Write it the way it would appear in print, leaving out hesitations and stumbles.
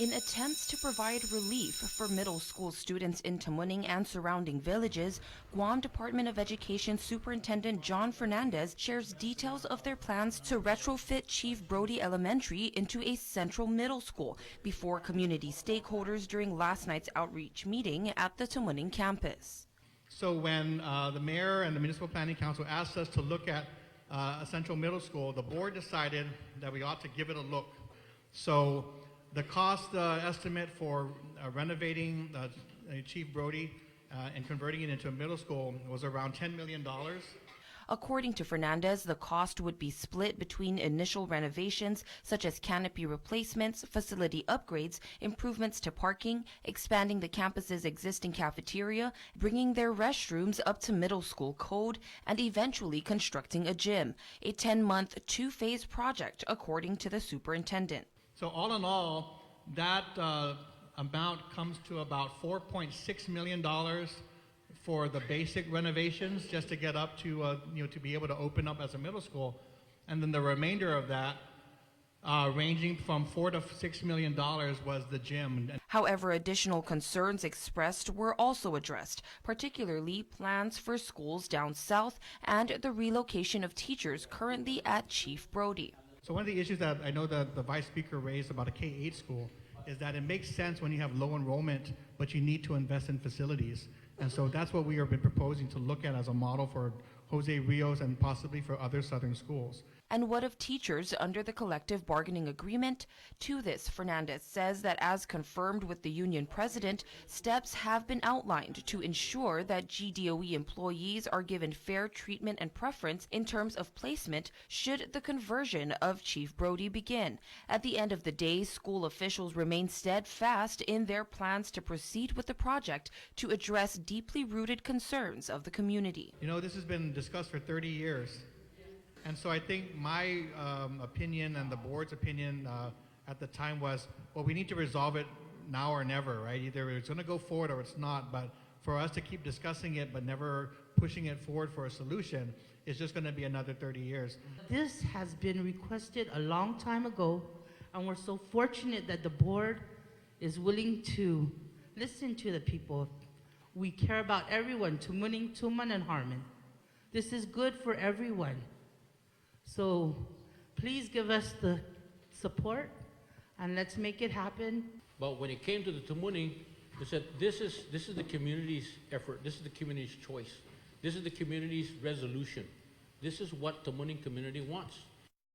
In attempts to provide relief for middle school students in Tamuning and surrounding villages, Guam Department of Education Superintendent John Fernandez shares details of their plans to retrofit Chief Brodie Elementary into a central middle school before community stakeholders during last night's outreach meeting at the Tamuning campus. So when the mayor and the Municipal Planning Council asked us to look at a central middle school, the board decided that we ought to give it a look. So the cost estimate for renovating Chief Brodie and converting it into a middle school was around $10 million. According to Fernandez, the cost would be split between initial renovations such as canopy replacements, facility upgrades, improvements to parking, expanding the campus's existing cafeteria, bringing their restrooms up to middle school code, and eventually constructing a gym, a 10-month, two-phase project, according to the superintendent. So all in all, that amount comes to about $4.6 million for the basic renovations, just to get up to to be able to open up as a middle school, and then the remainder of that, ranging from $4 to $6 million, was the gym. However, additional concerns expressed were also addressed, particularly plans for schools down south and the relocation of teachers currently at Chief Brodie. So one of the issues that I know that the Vice Speaker raised about a K-8 school is that it makes sense when you have low enrollment, but you need to invest in facilities. And so that's what we have been proposing to look at as a model for Jose Rios and possibly for other southern schools. And what of teachers under the collective bargaining agreement? To this, Fernandez says that as confirmed with the union president, steps have been outlined to ensure that GDOE employees are given fair treatment and preference in terms of placement should the conversion of Chief Brodie begin. At the end of the day, school officials remain steadfast in their plans to proceed with the project to address deeply rooted concerns of the community. You know, this has been discussed for 30 years. And so I think my opinion and the board's opinion at the time was, well, we need to resolve it now or never, right? Either it's going to go forward or it's not. But for us to keep discussing it but never pushing it forward for a solution is just going to be another 30 years. This has been requested a long time ago, and we're so fortunate that the board is willing to listen to the people. We care about everyone, Tamuning, Tuman, and Harmon. This is good for everyone. So please give us the support and let's make it happen. But when it came to the Tamuning, they said this is the community's effort, this is the community's choice, this is the community's resolution. This is what Tamuning community wants.